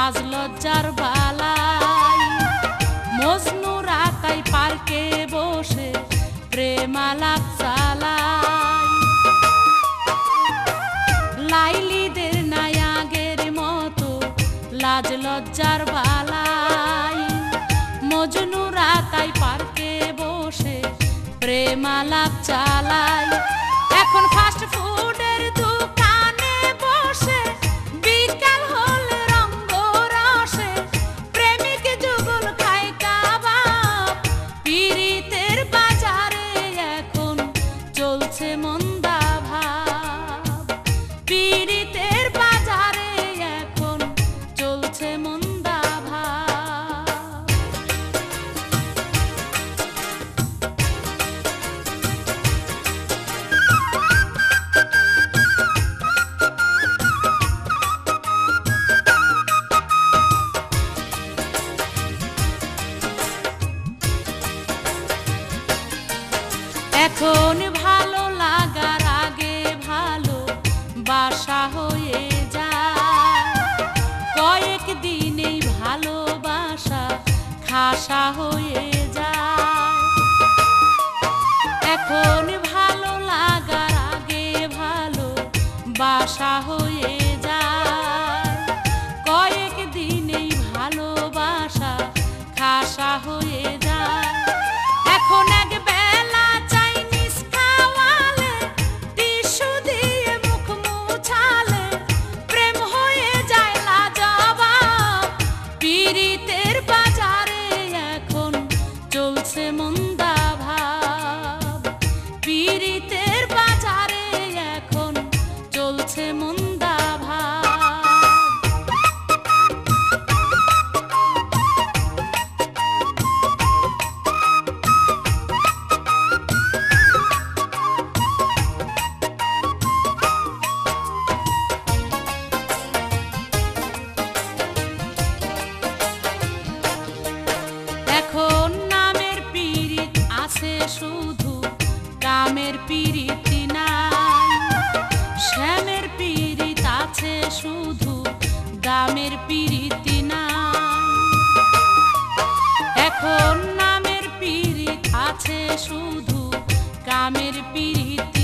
লাজ লজ্জার বালাই। মজনু রাকাই পার্কে বসে প্রেমালাপ চালাই। লাইলিদের নাই আগের মতো লাজ লজ্জার বালাই। মজনু রাকাই পার্কে বসে প্রেমালাপ চালাই। এখন ফাস্ট ফুডের দোকানে বসে বিকাল হলে রঙ্গরসে প্রেমিক যুগল খায় কাবাব। পীড়িতের বাজারে এখন চলছে মন্দা ভাব। পীড়িতের বাজারে এখন চলছে মন্দা ভাব। এখন ভালো লাগার আগে ভালো বাসা হয়ে যায়। কয়েক দিনেই ভালোবাসা খাসা হয়ে যায়। এখন ভালো লাগার আগে ভালো বাসা হয়ে যায়। কয়েক দিনেই ভালোবাসা খাসা হয়ে যায়। এখন এক বেলা চাইনিজ খাওয়ালে টিস্যু দিয়ে মুখ মুছালে প্রেম হয়ে যায় লাজবাব। পীড়িতের বাজারে এখন চলছে মন্দা ভাব। পীড়িতের বাজারে এখন চলছে মন্দা ভাব। এখন নামের পীড়িত আছে শুধু, কামের পীড়িতি নাই। শ্যামের পীড়িত আছে শুধু, দামের পীড়িতি নাই। এখন নামের পীড়িত আছে শুধু, কামের পীড়িতি